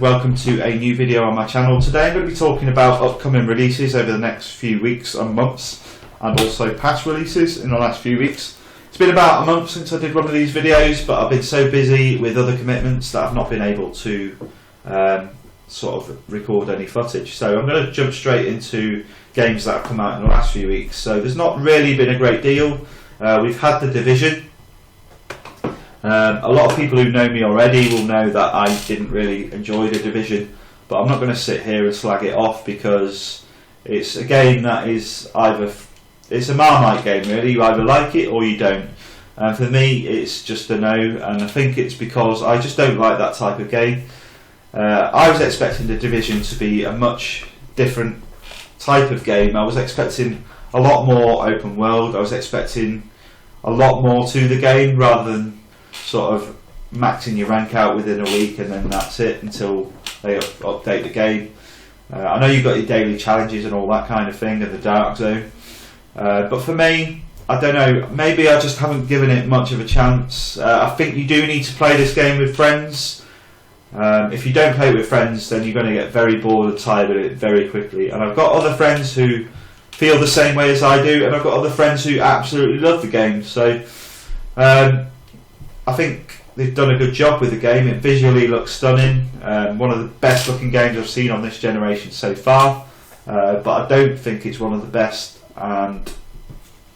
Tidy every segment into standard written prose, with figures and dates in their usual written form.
welcome to a new video on my channel. Today I'm going to be talking about upcoming releases over the next few weeks and months, and also past releases in the last few weeks. It's been about a month since I did one of these videos, but I've been so busy with other commitments that I've not been able to sort of record any footage. So I'm going to jump straight into games that have come out in the last few weeks. So there's not really been a great deal. We've had The Division. A lot of people who know me already will know that I didn't really enjoy The Division, but I'm not going to sit here and slag it off because it's a game that is it's a Marmite game really. You either like it or you don't. And for me it's just a no, and I think it's because I just don't like that type of game. I was expecting The Division to be a much different type of game. I was expecting a lot more open world. I was expecting a lot more to the game rather than sort of maxing your rank out within a week and then that's it until they update the game. I know you've got your daily challenges and all that kind of thing and the dark zone, but for me, I don't know, maybe I just haven't given it much of a chance. I think you do need to play this game with friends. If you don't play it with friends, then you're going to get very bored and tired of it very quickly. And I've got other friends who feel the same way as I do, and I've got other friends who absolutely love the game. So I think they've done a good job with the game. It visually looks stunning. One of the best looking games I've seen on this generation so far, but I don't think it's one of the best, and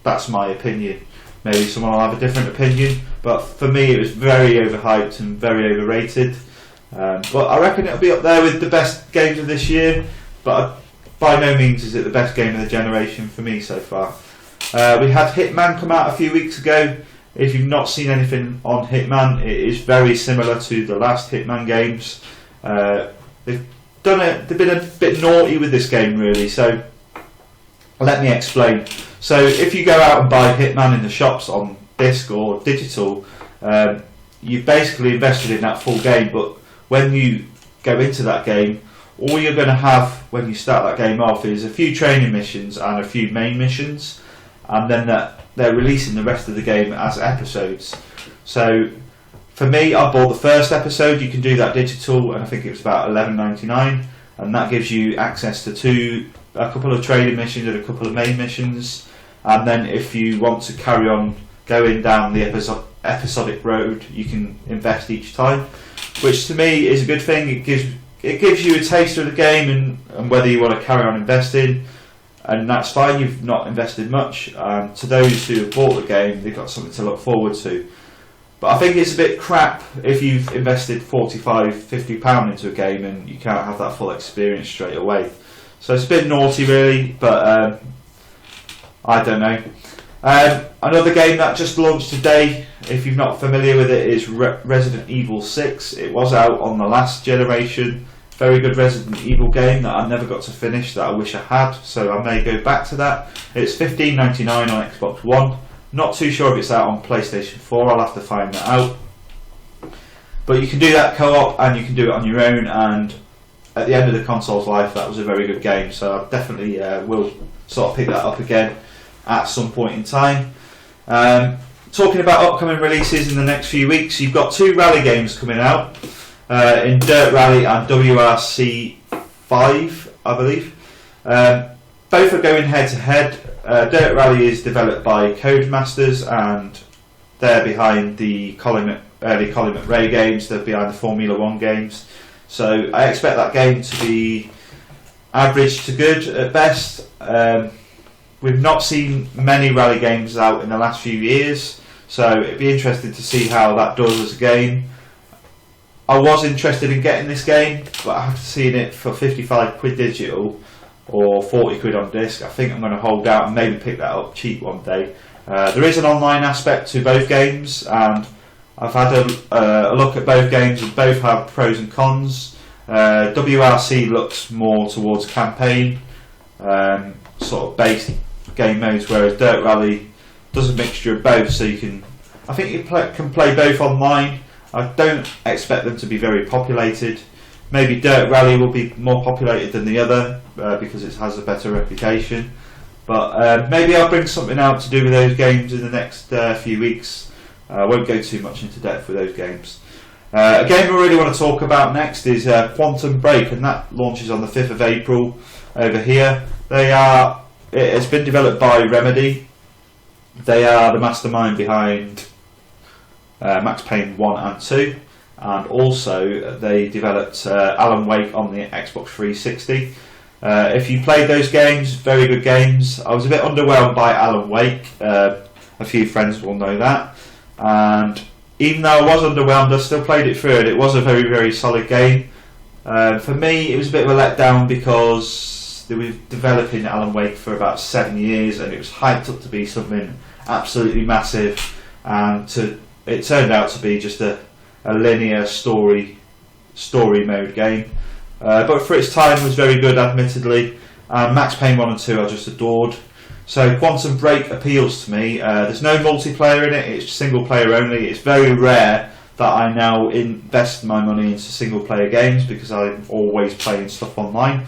that's my opinion. Maybe someone will have a different opinion, but for me it was very overhyped and very overrated. But I reckon it'll be up there with the best games of this year, but by no means is it the best game of the generation for me so far. We had Hitman come out a few weeks ago. If you've not seen anything on Hitman, it is very similar to the last Hitman games. They've been a bit naughty with this game really, so let me explain. So if you go out and buy Hitman in the shops on disc or digital, you've basically invested in that full game, but when you go into that game, all you're going to have when you start that game off is a few training missions and a few main missions, and then they're releasing the rest of the game as episodes. So for me, I bought the first episode. You can do that digital, and I think it was about $11.99, and that gives you access to a couple of training missions and a couple of main missions. And then if you want to carry on going down the episodic road, you can invest each time, which to me is a good thing. It gives you a taste of the game and whether you want to carry on investing, and that's fine. You've not invested much. To those who have bought the game, they've got something to look forward to. But I think it's a bit crap if you've invested £45–50 into a game and you can't have that full experience straight away. So it's a bit naughty really, but I don't know. Another game that just launched today, if you're not familiar with it, is Resident Evil 6. It was out on the last generation. Very good Resident Evil game that I never got to finish, that I wish I had, so I may go back to that. It's $15.99 on Xbox One. Not too sure if it's out on PlayStation 4, I'll have to find that out. But you can do that co-op and you can do it on your own, and at the end of the console's life that was a very good game, so I definitely will sort of pick that up again at some point in time. Talking about upcoming releases in the next few weeks, you've got two rally games coming out in Dirt Rally and WRC 5, I believe. Both are going head to head. Dirt Rally is developed by Codemasters, and they're behind the early Colin McRae games. They're behind the Formula 1 games. So I expect that game to be average to good at best. We've not seen many rally games out in the last few years, so it'd be interesting to see how that does as a game. I was interested in getting this game, but after seeing it for £55 digital or £40 on disc, I think I'm going to hold out and maybe pick that up cheap one day. There is an online aspect to both games, and I've had a look at both games, and both have pros and cons. WRC looks more towards campaign, sort of based game modes, whereas Dirt Rally does a mixture of both, so I think you can play both online. I don't expect them to be very populated. Maybe Dirt Rally will be more populated than the other because it has a better reputation, but maybe I'll bring something out to do with those games in the next few weeks. I won't go too much into depth with those games. A game I really want to talk about next is Quantum Break, and that launches on the 5th of April over here. It has been developed by Remedy. They are the mastermind behind Max Payne 1 and 2, and also they developed Alan Wake on the Xbox 360. If you played those games, very good games. I was a bit underwhelmed by Alan Wake, a few friends will know that, and even though I was underwhelmed, I still played it through, and it was a very, very solid game. For me, it was a bit of a letdown because they were developing Alan Wake for about 7 years, and it was hyped up to be something absolutely massive, and it turned out to be just a linear story mode game. But for its time, was very good, admittedly. Max Payne 1 and 2 I just adored. So Quantum Break appeals to me. There's no multiplayer in it, it's single player only. It's very rare that I now invest my money into single player games because I'm always playing stuff online.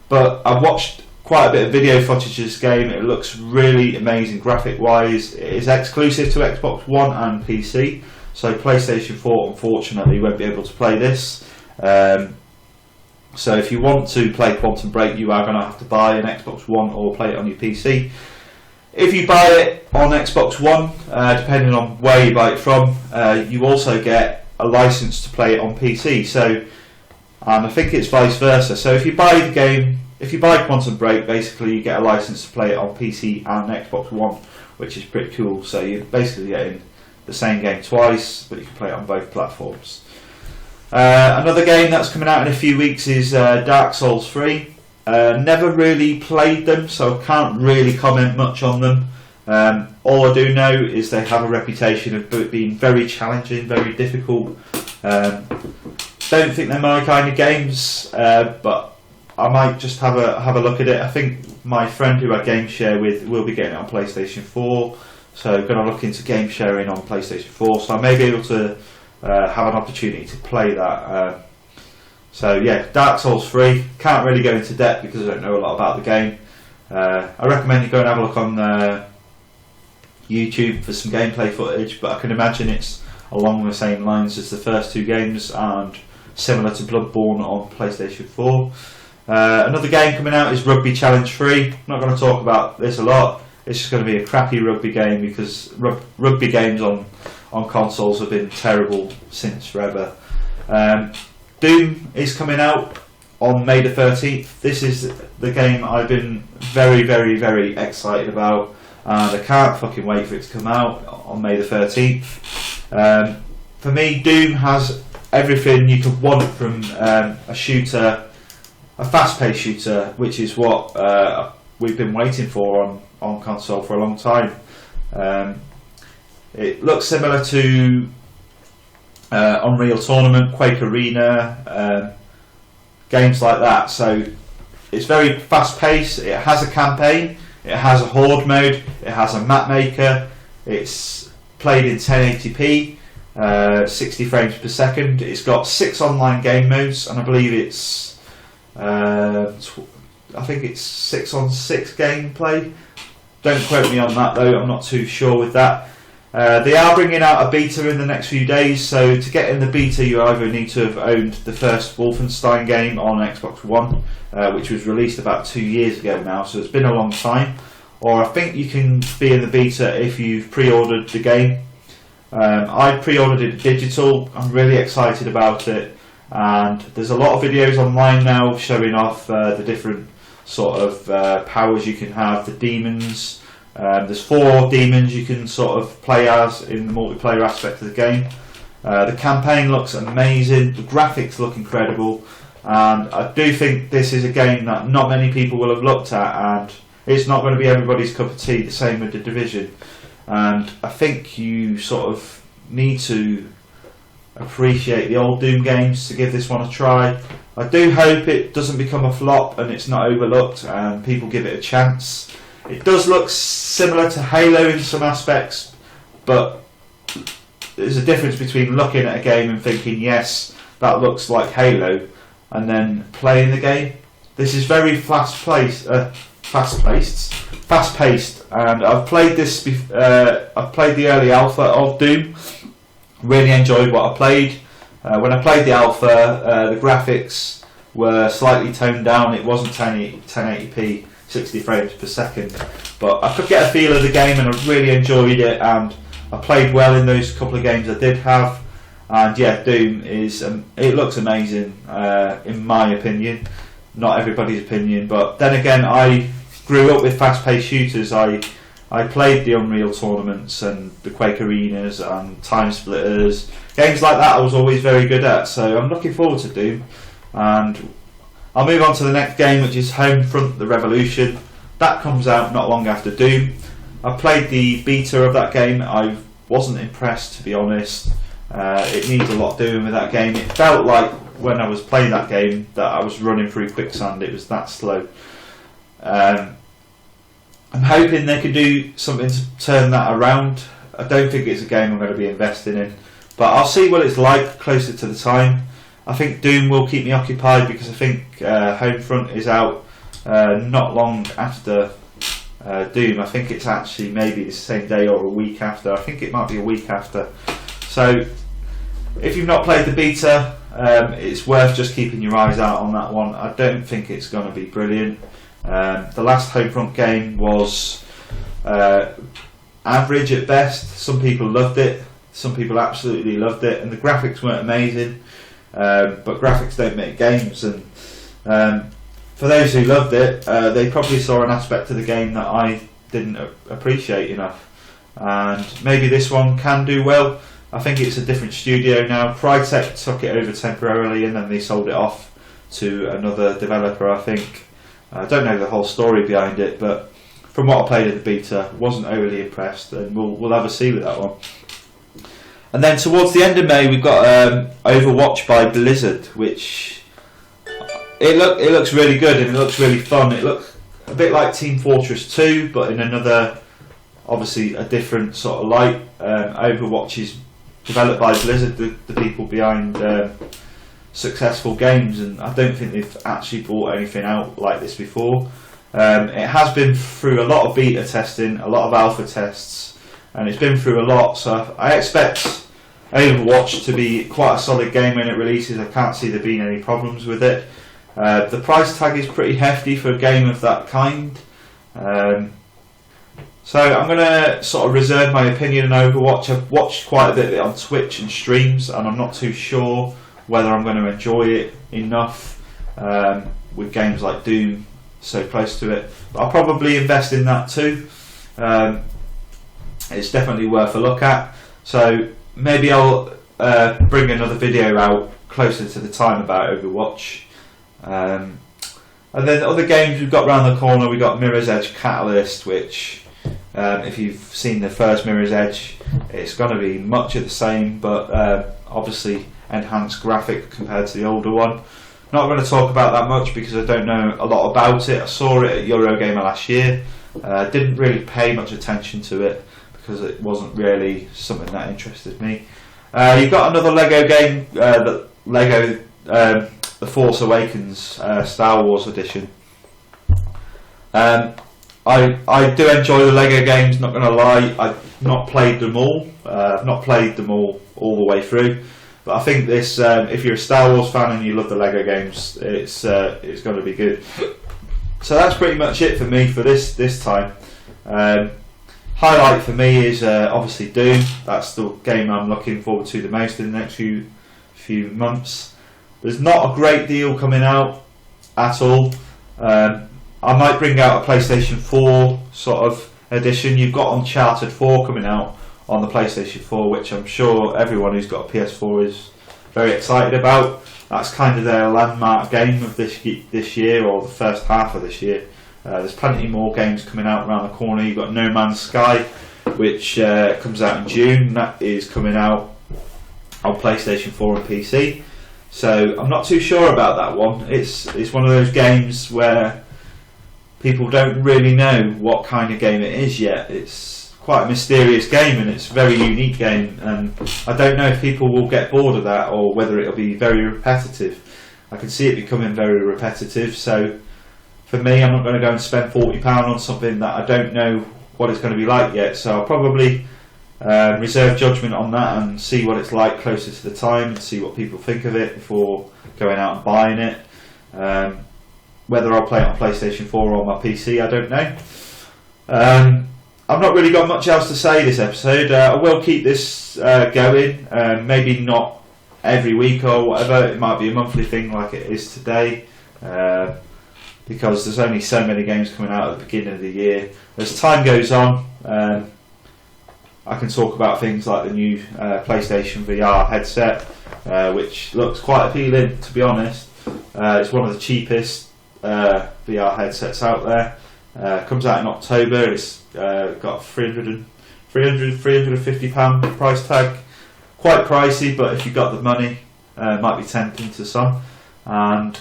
But I've watched quite a bit of video footage of this game. It looks really amazing graphic wise. It is exclusive to Xbox One and PC, so PlayStation 4 unfortunately won't be able to play this. So if you want to play Quantum Break, you are going to have to buy an Xbox One or play it on your PC. If you buy it on Xbox One, depending on where you buy it from, you also get a license to play it on PC. So, and I think it's vice versa. So if you buy the game, if you buy Quantum Break, basically you get a license to play it on PC and Xbox One, which is pretty cool. So you're basically getting the same game twice, but you can play it on both platforms. Another game that's coming out in a few weeks is Dark Souls 3. Never really played them, so I can't really comment much on them. All I do know is they have a reputation of being very challenging, very difficult. Don't think they're my kind of games, but I might just have a look at it. I think my friend who I game share with will be getting it on PlayStation 4, so I'm going to look into game sharing on PlayStation 4, so I may be able to have an opportunity to play that. So yeah, Dark Souls 3, can't really go into depth because I don't know a lot about the game. I recommend you go and have a look on YouTube for some gameplay footage, but I can imagine it's along the same lines as the first two games and similar to Bloodborne on PlayStation 4. Another game coming out is Rugby Challenge 3. I'm not going to talk about this a lot, it's just going to be a crappy rugby game because rugby games on consoles have been terrible since forever. Doom is coming out on May the 13th. This is the game I've been very, very, very excited about, and I can't fucking wait for it to come out on May the 13th. For me, Doom has everything you could want from a shooter, a fast-paced shooter, which is what we've been waiting for on console for a long time. It looks similar to Unreal Tournament, Quake Arena, games like that. So it's very fast paced, it has a campaign, it has a horde mode, it has a map maker, it's played in 1080p, 60 frames per second. It's got 6 online game modes, and I believe it's I think it's 6-on-6 gameplay. Don't quote me on that though, I'm not too sure with that. They are bringing out a beta in the next few days, so to get in the beta you either need to have owned the first Wolfenstein game on Xbox One, which was released about 2 years ago now, so it's been a long time, or I think you can be in the beta if you've pre-ordered the game. I pre-ordered it digital, I'm really excited about it, and there's a lot of videos online now showing off the different sort of powers you can have, the demons. There's 4 demons you can sort of play as in the multiplayer aspect of the game. The campaign looks amazing, the graphics look incredible, and I do think this is a game that not many people will have looked at, and it's not going to be everybody's cup of tea, the same with The Division. And I think you sort of need to appreciate the old Doom games to give this one a try. I do hope it doesn't become a flop and it's not overlooked and people give it a chance. It does look similar to Halo in some aspects, but there's a difference between looking at a game and thinking, yes, that looks like Halo, and then playing the game. This is very fast-paced, and I've played this. I've played the early alpha of Doom. Really enjoyed what I played. When I played the alpha, the graphics were slightly toned down. It wasn't 1080p 60 frames per second, but I could get a feel of the game and I really enjoyed it, and I played well in those couple of games I did have. And yeah, Doom is it looks amazing in my opinion, not everybody's opinion, but then again, I grew up with fast-paced shooters. I played the Unreal tournaments and the Quake Arenas and Time Splitters, games like that I was always very good at, so I'm looking forward to Doom. And I'll move on to the next game, which is Homefront: The Revolution. That comes out not long after Doom. I played the beta of that game. I wasn't impressed, to be honest. It needs a lot doing with that game. It felt like when I was playing that game that I was running through quicksand. It was that slow. I'm hoping they could do something to turn that around. I don't think it's a game I'm going to be investing in, but I'll see what it's like closer to the time. I think Doom will keep me occupied because I think Homefront is out not long after Doom. I think it's actually maybe the same day or a week after. I think it might be a week after. So if you've not played the beta, it's worth just keeping your eyes out on that one. I don't think it's going to be brilliant. The last Homefront game was average at best. Some people loved it, some people absolutely loved it, and the graphics weren't amazing, but graphics don't make games. And for those who loved it, they probably saw an aspect of the game that I didn't appreciate enough, and maybe this one can do well. I think it's a different studio now. Crytek took it over temporarily and then they sold it off to another developer, I think. I don't know the whole story behind it, but from what I played in the beta, wasn't overly impressed, and we'll have a see with that one. And then towards the end of May, we've got Overwatch by Blizzard, which it looks really good and it looks really fun. It looks a bit like Team Fortress 2, but in another, obviously a different sort of light. Overwatch is developed by Blizzard, the people behind successful games, and I don't think they've actually brought anything out like this before. It has been through a lot of beta testing, a lot of alpha tests, and it's been through a lot, so I expect Overwatch to be quite a solid game when it releases. I can't see there being any problems with it. The price tag is pretty hefty for a game of that kind. So I'm going to sort of reserve my opinion on Overwatch. I've watched quite a bit of it on Twitch and streams, and I'm not too sure whether I'm going to enjoy it enough with games like Doom so close to it. But I'll probably invest in that too. It's definitely worth a look at. So maybe I'll bring another video out closer to the time about Overwatch. And then other games we've got around the corner, we've got Mirror's Edge Catalyst, which if you've seen the first Mirror's Edge, it's going to be much of the same, but obviously enhanced graphic compared to the older one. Not going to talk about that much because I don't know a lot about it. I saw it at Eurogamer last year. Didn't really pay much attention to it because it wasn't really something that interested me. You've got another Lego game, Lego The Force Awakens Star Wars edition. I do enjoy the Lego games, not going to lie. I've not played them all. I've not played them all the way through. But I think this, if you're a Star Wars fan and you love the Lego games, it's going to be good. So that's pretty much it for me for this time. Highlight for me is obviously Doom. That's the game I'm looking forward to the most in the next few months. There's not a great deal coming out at all. I might bring out a PlayStation 4 sort of edition. You've got Uncharted 4 coming out on the PlayStation 4, which I'm sure everyone who's got a PS4 is very excited about. That's kind of their landmark game of this year, or the first half of this year. There's plenty more games coming out around the corner. You've got No Man's Sky, which comes out in June. That is coming out on PlayStation 4 and PC. So I'm not too sure about that one. It's one of those games where people don't really know what kind of game it is yet. It's quite a mysterious game and it's a very unique game, and I don't know if people will get bored of that or whether it'll be very repetitive. I can see it becoming very repetitive, so for me, I'm not going to go and spend £40 on something that I don't know what it's going to be like yet. So I'll probably reserve judgment on that and see what it's like closer to the time and see what people think of it before going out and buying it. Whether I'll play it on PlayStation 4 or on my PC, I don't know. I've not really got much else to say this episode. I will keep this going, maybe not every week or whatever. It might be a monthly thing like it is today, because there's only so many games coming out at the beginning of the year. As time goes on, I can talk about things like the new PlayStation VR headset, which looks quite appealing, to be honest. It's one of the cheapest VR headsets out there. Comes out in October. It's got £350 price tag. Quite pricey, but if you've got the money, it might be tempting to some. And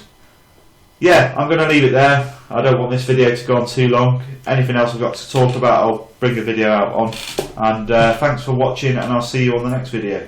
yeah, I'm going to leave it there. I don't want this video to go on too long. Anything else I've got to talk about, I'll bring a video out on. And thanks for watching, and I'll see you on the next video.